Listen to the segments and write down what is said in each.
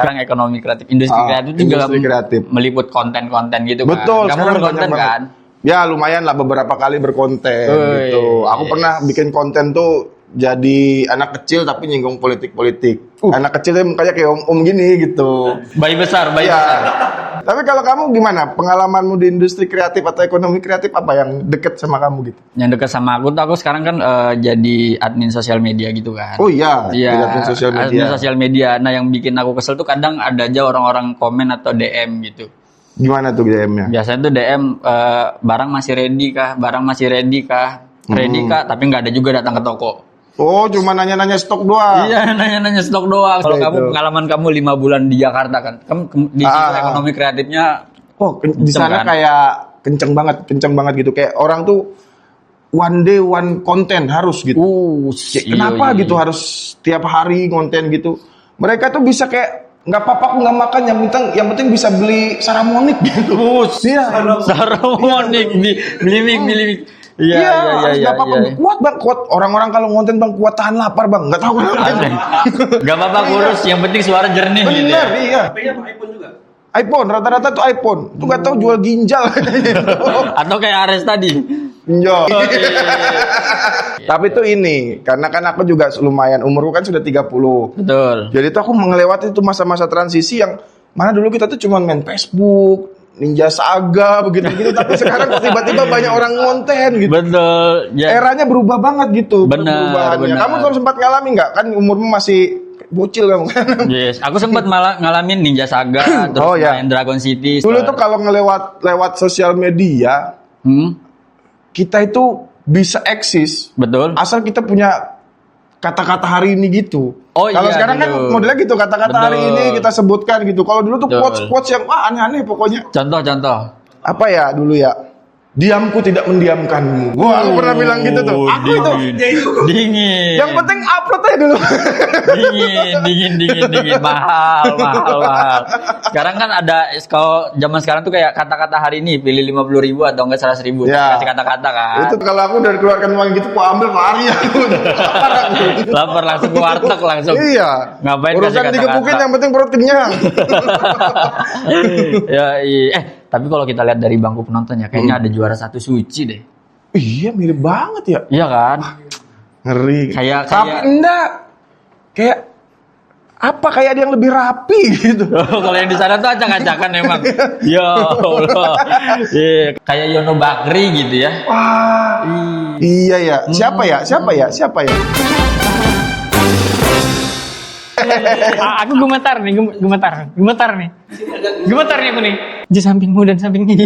Sekarang ekonomi kreatif, industri kreatif juga industri kreatif. meliput konten-konten gitu Betul, kan. Kamu sekarang berkonten banyak kan? Ya lumayan lah beberapa kali berkonten gitu. Aku pernah bikin konten tuh jadi anak kecil tapi nyinggung politik-politik. Anak kecilnya mukanya kayak om-om gini gitu. Bayi besar, bayi Ya. besar. Tapi kalau kamu gimana? Pengalamanmu di industri kreatif atau ekonomi kreatif apa yang deket sama kamu gitu? Yang dekat sama aku tuh aku sekarang kan jadi admin sosial media gitu kan. Oh iya, Iya, admin sosial media. admin sosial media. Nah, yang bikin aku kesel tuh kadang ada aja orang-orang komen atau DM gitu. Gimana tuh DM-nya? Biasanya tuh DM barang masih ready kah? Barang masih ready kah? Ready kah? Tapi nggak ada juga datang ke toko. Oh, cuma nanya-nanya stok doang. Iya, nanya-nanya stok doang. Kalau Itu. kamu pengalaman kamu 5 bulan di Jakarta kan, kamu di situ ekonomi kreatifnya. Oh, di sana kan? kayak kenceng banget gitu. Kayak orang tuh one day one konten harus gitu. Kenapa gitu harus tiap hari konten gitu? Mereka tuh bisa kayak nggak apa-apa aku nggak makan, yang penting bisa beli Saramonic gitu. Iya. Saramonic, beli mik. Iya. Nggak apa-apa. Kuat bang, kuat. Orang-orang kalau ngonten bang kuat tahan lapar bang. Nggak tahu kenapa. Gak apa-apa kurus, yang penting suara jernih gitu. Bener, Ya. iya. HP-nya iPhone juga. iPhone, rata-rata tuh iPhone. Tuh nggak tahu jual ginjal. Atau kayak Ares tadi. Ginjal. Tapi tuh ini, karena kan aku juga lumayan, umurku kan sudah 30. Betul. Jadi tuh aku melewati tuh masa-masa transisi yang mana dulu kita tuh cuma main Facebook, Ninja Saga begitu-gitu, tapi sekarang tiba-tiba banyak orang ngonten gitu. Betul. Ya. Eranya berubah banget gitu. Benar, perubahannya. benar. Kamu tuh sempat ngalami nggak? Kan umurmu masih bocil kamu kan. Yes, aku sempat malah ngalamin Ninja Saga, terus Oh, ya. main Dragon City. Dulu tuh kalau lewat sosial media, kita itu bisa eksis Betul. asal kita punya kata-kata hari ini gitu. Oh, Kalau iya, sekarang kan dulu. modelnya gitu, kata-kata hari Betul. ini kita sebutkan gitu. Kalau dulu tuh Betul. quotes-quotes yang aneh-aneh pokoknya. Contoh. Apa ya dulu ya? Diamku tidak mendiamkanmu. Wah, aku pernah bilang gitu tuh. Aku itu Dingin. yang penting upload aja dulu. Dingin. Mahal. Sekarang kan ada, kalau zaman sekarang tuh kayak kata-kata hari ini, pilih 50.000 atau enggak 100.000. Ya. Kasih kata-kata kan. Itu kalau aku udah keluarkan uang gitu, aku ambil lari aku. Lapar aku. Lapar langsung ke warteg langsung. Iya. Ngapain kasih Urusan kata-kata? digebukin yang penting perut kenyang. Ya, iya. Tapi kalau kita lihat dari bangku penonton ya, kayaknya ada juara satu Suci deh. Iya, mirip banget ya. Iya kan? Ngeri. Tapi Kayak enggak. Kayak apa kayak ada yang lebih rapi gitu. kalau yang di sana tuh acak-acakan emang. Ya Allah. Iya, kayak Yono Bakri gitu ya. Wah. Iya ya. Siapa ya? Aku gemetar nih aku nih. Di sampingmu dan samping dia.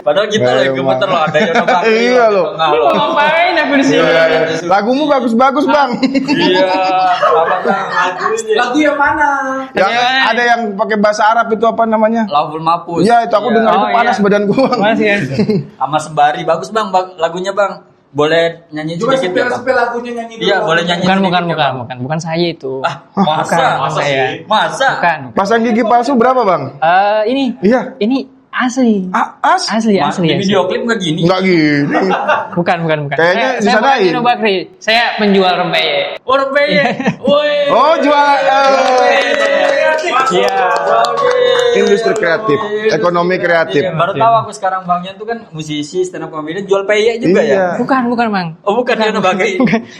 Padahal kita lagi gemeter loh, ada Yono Bakri. Iya loh. Mau ngapain aku di sini? Lagumu bagus-bagus, Bang. Iya, selamat Bang. Lagu yang mana? Yang ada yang pakai bahasa Arab itu apa namanya? Lauful Mahfuz. Iya, itu aku dengar itu Oh, panas iya. badan gua. Bang. Masih ya. Sama Sembari bagus Bang, lagunya Bang. Boleh nyanyi Coba sedikit nggak, Bang? sepel lagunya nyanyi dulu. Iya, boleh nyanyi Bukan, sedikit nggak, Bang? bukan saya itu. Masa saya. Masa? Bukan. Pasang gigi palsu berapa, Bang? Ini Iya. asli. Asli. Di video klip nggak gini? Enggak gini. Bukan. Kayaknya Saya bukan disanain. Yono Bakri. Saya penjual rempeyek. Orang peye. Woi. Oh, jual Iya. industri kreatif, ekonomi kreatif. Iya, baru tahu aku sekarang Bangnya tuh kan musisi, stand up comedian, jual peye juga Iya. ya? Bukan, Bang. Oh, bukan Yono Bakri.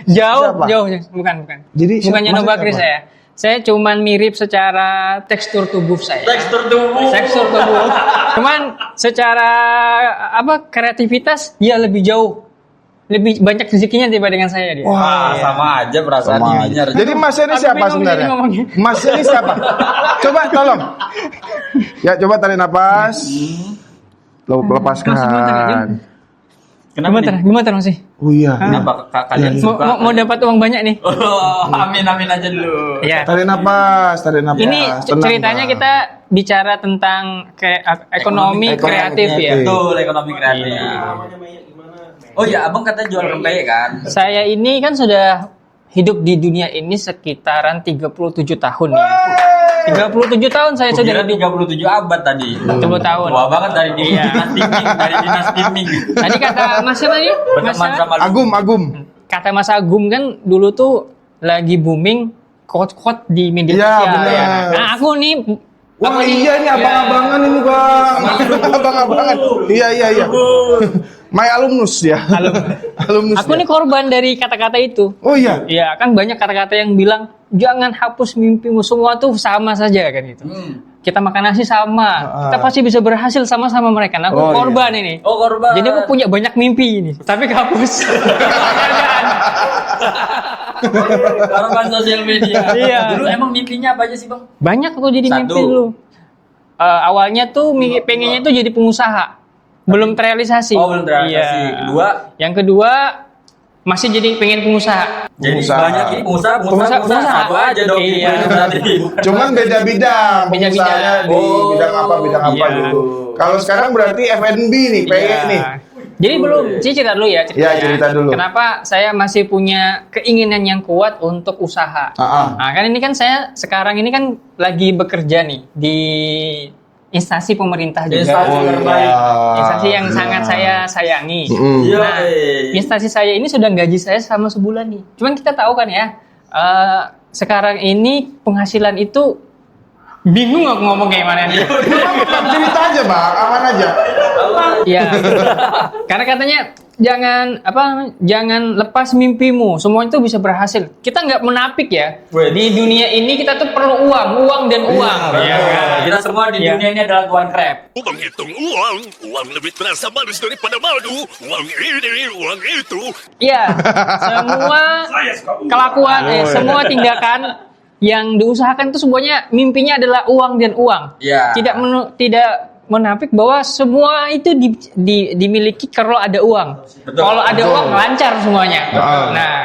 Jauh. Siapa? Bukan. Jadi Bukan Yono maksudnya Bakri apa? saya. Saya cuman mirip secara tekstur tubuh saya. Tekstur tubuh. Cuman secara kreativitas dia lebih jauh. Lebih banyak rezekinya dibandingkan saya dia. Wah, sama aja perasaan Sama ininya. aja. Jadi Mas ini Aku siapa bingung sebenarnya? jadi ngomongnya. Mas ini siapa? Coba tolong. Ya coba tarik napas. Lepaskan. Kenapa nih? Gimana masih? Oh iya. Kenapa kalian suka? Mau dapat uang banyak nih. Oh, amin aja dulu. Iya. Tarik napas. Ini Tenang, ceritanya Bang. kita bicara tentang ekonomi kreatif ya. Betul, ekonomi kreatif. Oh iya, abang katanya jual rempeyek kan? Saya ini kan sudah hidup di dunia ini sekitaran 37 tahun ya. 37 tahun saya sudah Kira hidup. 37 abad tadi. 10 tahun. Tua banget dari dinas timing, dari dinas timing. Tadi kata Mas siapa tadi? Mas Berteman sama lu. Agum. kata Mas Agum kan dulu tuh lagi booming quote-quote di media Iya, sosial. benar. Ya. Nah, aku nih Wah iya ini abang-abangan ini bang, abang-abangan. Iya. My alumnus ya. Alumnus. aku ya. nih korban dari kata-kata itu. Oh iya. Iya, kan banyak kata-kata yang bilang jangan hapus mimpimu, semua tuh sama saja kan gitu. Kita makan nasi sama, kita pasti bisa berhasil sama-sama mereka. Nah, aku Oh, korban ini. Oh, korban. Jadi aku punya banyak mimpi ini, tapi kehapus. Korban sosial media. Iya. Dulu emang mimpinya apa aja sih, Bang? Banyak aku jadi Satu. mimpi dulu. Awalnya tuh pengennya tuh jadi pengusaha, belum terrealisasi. Oh, belum terrealisasi. Iya. Kedua? Yang kedua masih jadi pengen pengusaha. Jadi Pengusaha. banyak ini pengusaha. Pengusaha. Satu aja dong. Iya. Berarti. Cuman beda bidang. Beda-bidang. Pengusahanya di Oh, bidang apa iya. gitu. Kalau sekarang berarti F&B nih, PE Iya. nih. Jadi belum, cerita dulu ya ceritanya. Iya, cerita dulu. Kenapa saya masih punya keinginan yang kuat untuk usaha? Nah, kan ini kan saya sekarang ini kan lagi bekerja nih di instansi pemerintah juga. Instansi terbaik. Instansi yang sangat saya sayangi. Iya. Nah, instansi saya ini sudah gaji saya selama sebulan nih. Cuman kita tahu kan ya, sekarang ini penghasilan itu bingung aku ngomong kayak mana nih. Cerita aja bang, aman aja. Iya. Karena katanya jangan lepas mimpimu. Semua itu bisa berhasil. Kita nggak menapik ya. Wait. Di dunia ini kita tuh perlu uang dan uang. Iya. Kita semua di Iya. dunia ini adalah tuan krep. Menghitung uang lebih terasa manis daripada madu. Uang ini, uang itu. Iya. Semua kelakuan, semua tindakan yang diusahakan itu semuanya mimpinya adalah uang dan uang. Iya. Tidak menapik bahwa semua itu dimiliki kalau ada uang. Betul. Kalau ada uang lancar semuanya. Nah,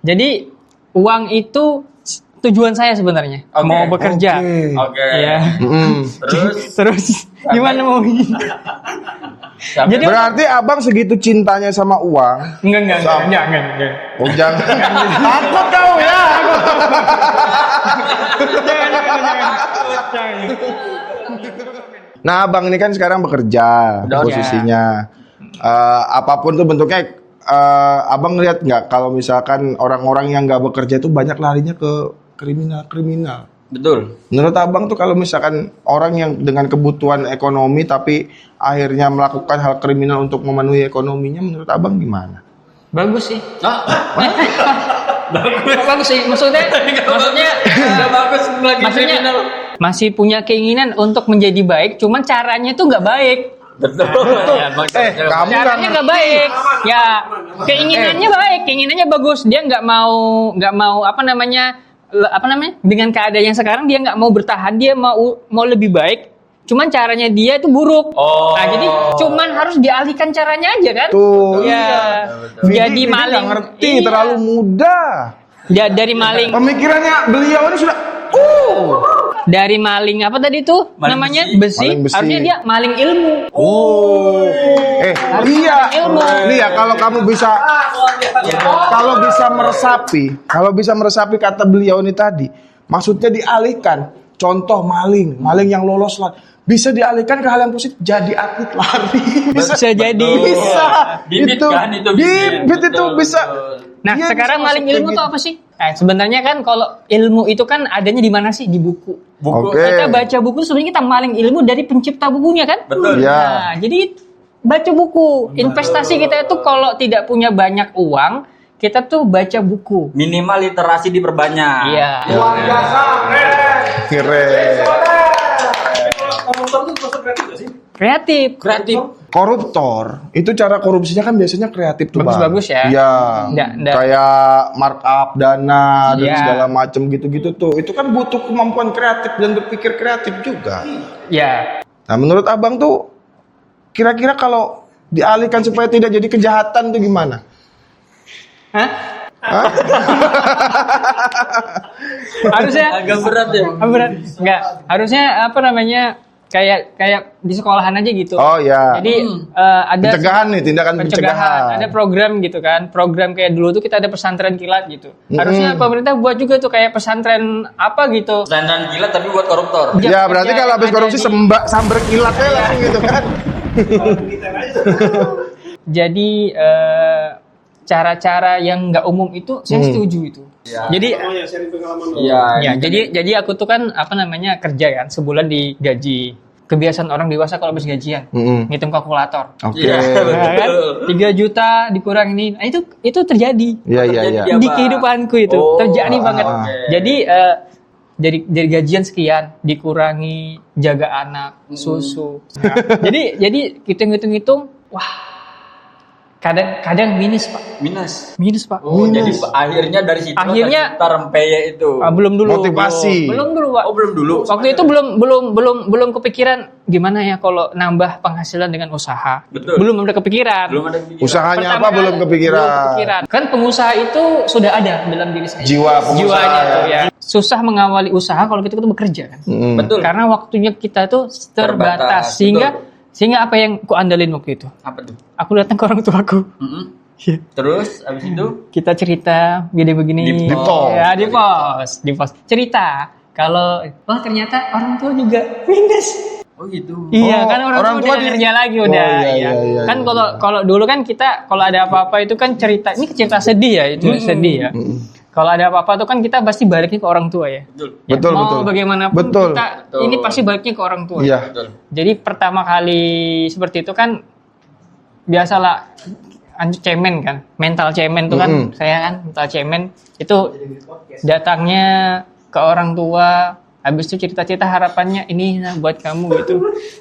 jadi uang itu tujuan saya sebenarnya. Oke. Mau bekerja. Oke. Iya. Terus Gimana mau? Jadi Berarti abang segitu cintanya sama uang. enggak. Oh jangan. Takut kau ya. Nah abang ini kan sekarang bekerja Udah, posisinya. Apapun tuh bentuknya. Abang ngeliat nggak kalau misalkan orang-orang yang nggak bekerja itu banyak larinya ke kriminal. betul. Menurut abang tuh kalau misalkan orang yang dengan kebutuhan ekonomi tapi akhirnya melakukan hal kriminal untuk memenuhi ekonominya, menurut abang gimana? bagus sih. Bagus. Bagus sih. Maksudnya Nggak bagus lagi maksudnya kriminal. masih punya keinginan untuk menjadi baik, cuman caranya itu nggak baik. Betul. Ya, Bang. Kamu Caranya nggak baik. Ya, keinginannya baik, keinginannya bagus. Dia nggak mau apa namanya dengan keadaan yang sekarang dia nggak mau bertahan, dia mau lebih baik. Cuman caranya dia itu buruk. Oh. Nah, jadi cuman harus dialihkan caranya aja kan? Tuh, Ya. Jadi Vidi maling. nggak ngerti, Iya. terlalu muda. Ya, dari maling. Pemikirannya beliau ini sudah. Dari maling apa tadi tuh Maling namanya besi. Maling besi. Harusnya dia maling ilmu. Iya. ilmu. Nih ya kalau kamu bisa meresapi kata beliau ini tadi, maksudnya dialihkan. Contoh maling yang lolos lah. Bisa dialihkan ke hal yang positif, jadi atlet lari. Bisa jadi. Bisa. Bibit kan itu bibit. Bibit itu Betul, bisa. betul. Nah, Dia sekarang bisa maling masuk ilmu kayak tuh gitu. apa sih? Sebenarnya kan kalau ilmu itu kan adanya di mana sih? Di buku. Buku. Oke. Kita baca buku sebenarnya kita maling ilmu dari pencipta bukunya kan? Betul. Iya. Nah, jadi baca buku. Investasi kita itu kalau tidak punya banyak uang, kita tuh baca buku. Minimal literasi diperbanyak. Iya. Keren. Koruptor itu termasuk kreatif gak sih? Kreatif. Koruptor itu cara korupsinya kan biasanya kreatif tuh Bagus-bagus Bang. ya. Iya. Nggak. Kayak markup dana dan Iya. segala macam gitu-gitu tuh. Itu kan butuh kemampuan kreatif dan berpikir kreatif juga. Ya. Nah, menurut abang tuh kira-kira kalau dialihkan supaya tidak jadi kejahatan tuh gimana? Hah? Harusnya Agak berat ya. berat. Enggak. Harusnya apa namanya? Kayak di sekolahan aja gitu. Oh ya. Jadi ada Pencegahan nih, tindakan pencegahan. Ada program gitu kan. Program kayak dulu tuh kita ada pesantren kilat gitu. Harusnya pemerintah buat juga tuh kayak pesantren apa gitu. Dandan gila tapi buat koruptor. Ya berarti kalau habis korupsi sambar kilatnya langsung gitu kan. Jadi cara-cara yang nggak umum itu saya setuju itu. Jadi Oh ya, sharing pengalaman lo. Iya. ya, jadi aku tuh kan apa namanya kerja kan sebulan digaji. Kebiasaan orang dewasa kalau habis gajian, ngitung kalkulator. Oke. Iya, Nah, kan? betul. 3 juta dikurang ini. Nah, itu terjadi. Iya iya iya. Terjadi. Di Apa? kehidupanku itu Oh, terjadi banget. oke. Jadi dari gajian sekian dikurangi jaga anak, susu. Nah, jadi hitung-hitung, wah. Kadang minus, Pak. Minus, Pak. Oh, jadi akhirnya dari situ Akhirnya- rempeyek itu. Belum dulu. Motivasi. Belum dulu, Pak. Oh, belum dulu. Waktu itu belum kepikiran gimana ya kalau nambah penghasilan dengan usaha. Betul. Belum ada kepikiran. Belum ada pikiran. Usahanya Pertama apa kali belum kepikiran. belum kepikiran. Kan pengusaha itu sudah ada dalam diri saya. Jiwa pengusaha, Jiwanya ya. tuh ya. Susah mengawali usaha kalau kita tuh bekerja kan. Betul. Karena waktunya kita tuh terbatas. Terbatas, Sehingga apa yang ku andalin waktu itu? Apa tuh? Aku datang ke orang tuaku. Terus abis itu Kita cerita begini-begini. Di post. Ya, di post. Cerita. Kalau ternyata orang tua juga minus. oh gitu. Iya, Oh, kan orang orang tua tua udah di- kerja lagi Oh, udah. iya, Iya. iya, Kan iya. kalau dulu kan kita kalau ada apa-apa itu kan cerita. Ini cerita sedih ya, itu sedih ya. Kalau ada apa-apa tuh kan kita pasti baliknya ke orang tua ya. Betul. Ya, Betul, mau betul. bagaimanapun Betul. kita Betul. ini pasti baliknya ke orang tua. Iya. Betul. Jadi pertama kali seperti itu kan biasalah cemen kan, mental cemen tuh kan saya kan mental cemen itu datangnya ke orang tua, habis itu cerita-cerita harapannya ini nah, buat kamu gitu.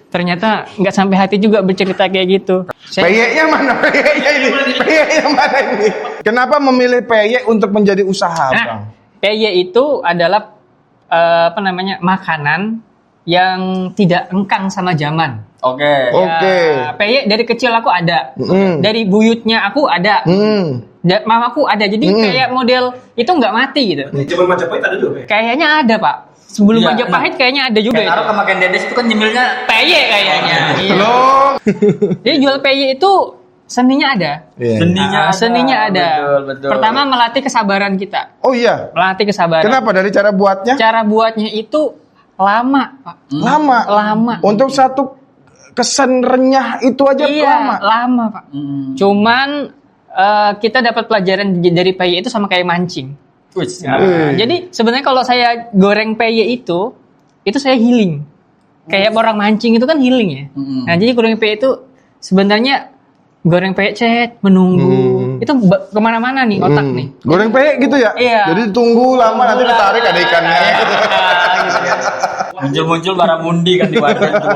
Ternyata nggak sampai hati juga bercerita kayak gitu. Peyeknya mana? Peyeknya ini. Peyeknya mana ini? Kenapa memilih peyek untuk menjadi usaha, Bang? Nah, peye itu adalah makanan yang tidak engkang sama zaman. Oke. Oke. Ya, peye dari kecil aku ada. Mm. Dari buyutnya aku ada. Mamaku ada. Jadi kayak model itu nggak mati gitu. Zaman Majapahit ada juga. Kayaknya ada, Pak. Sebelum Iya, Majapahit kayaknya ada juga Kayak itu. Naruh sama Ken Dedes itu kan nyemilnya Peye kayaknya. Iya. Loh. Jadi jual peye itu seninya ada. Iya. Seninya ada. Betul, betul. Pertama melatih kesabaran kita. Oh iya. Melatih kesabaran. Kenapa dari cara buatnya? Cara buatnya itu lama, Pak. Lama. Untuk satu kesan renyah itu aja Iya, lama. Pak. Cuman kita dapat pelajaran dari peye itu sama kayak mancing. Wih, Nah, jadi sebenarnya kalau saya goreng peye itu saya healing. Kayak orang mancing itu kan healing ya. Nah, jadi goreng peye itu sebenarnya goreng peye menunggu. Itu kemana-mana nih otak nih. Goreng peyek gitu ya? Iya. Jadi tunggu lama nanti ditarik ada ikannya. muncul-muncul Baramundi kan di wadah itu.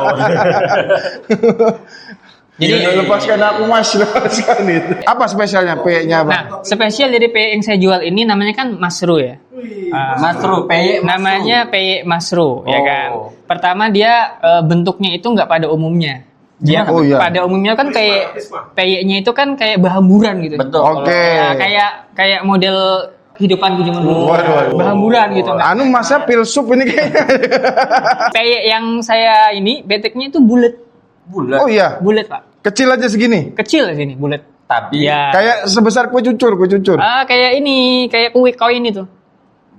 Jadi lepaskan aku mas, lepaskan itu. Apa spesialnya peyeknya, Bang? Nah, spesial dari peye yang saya jual ini namanya kan masru ya. Masru, peyek masru. Namanya peye masru, ya Oh. kan. Pertama dia bentuknya itu nggak pada umumnya. Dia Oh, iya. pada umumnya kan kayak peyeknya itu kan kayak bahamburan gitu. Betul. Oke. Nah, kayak model kehidupanku zaman dulu. Waduh. Bahamburan gitu. Anu masa pil sup ini kayaknya. Peyek yang saya ini beteknya itu bulat. Bulat. Oh iya, Bulat, Pak. kecil aja segini. Kecil sini bulat. Tapi Ya. Kayak sebesar kue cucur. Kayak ini, kayak kue koin itu.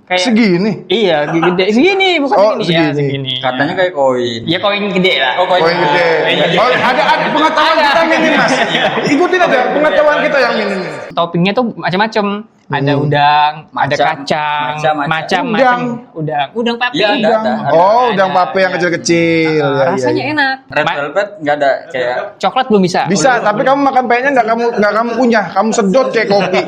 Kayak Segini. Iya, gede. Segini, bukan Oh, segini. Ya, segini. segini. katanya kayak koin. Ya koin gede lah. Oh, koin Koin gede. gede. Oh, ada pengetahuan Ada. kita minim, Mas. Ikutin aja pengetahuan kita yang minim. Toppingnya tuh macam-macam. Ada udang, ada Macam. kacang, Macam. udang papi. Iya, ada. Oh, udang pape yang kecil-kecil. Ya, Rasanya ya, ya. enak. Red velvet nggak ada kayak Coklat belum bisa. Bisa, tapi kamu makan peyeknya nggak kamu kunyah, kamu sedot kayak kopi.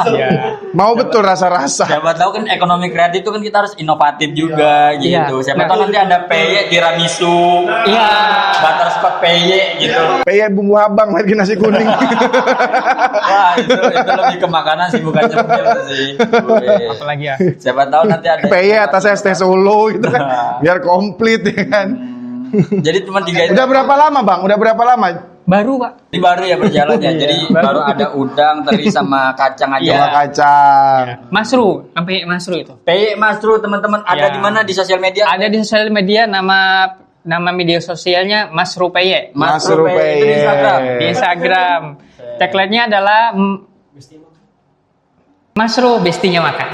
Iya. Mau betul rasa-rasa. siapa tahu kan ekonomi kreatif itu kan kita harus inovatif juga Iya. gitu. Siapa Nah. tahu nanti ada peyek tiramisu, Iya. butterscotch peyek gitu. Peyek bumbu habang lagi nasi kuning. Wah itu lebih ke makanan sih bukan cemil sih. Wih. Apalagi ya. Siapa tahu nanti ada. Peyek atasnya es teh Solo gitu kan. Biar komplit ya kan. Jadi cuma 3 itu. Udah berapa lama, Bang? Udah berapa lama? Baru, Pak. Ini baru ya berjalan ya. Jadi baru ada udang, teri sama kacang aja. Sama kacang. Masru, sampai masru itu. Peyek Masru teman-teman ada Ya. di mana di sosial media? Ada di sosial media nama media sosialnya Masru Peye. Masru Peyek itu di Peyek. Instagram. Di Instagram. Tagline-nya adalah Masru bestinya makan.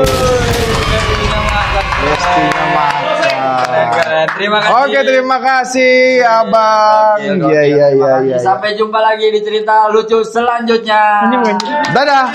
Bestinya makan. Keren. Terima kasih. Oke, terima kasih Abang. Oke, Iya. Sampai jumpa lagi di cerita lucu selanjutnya. Dadah.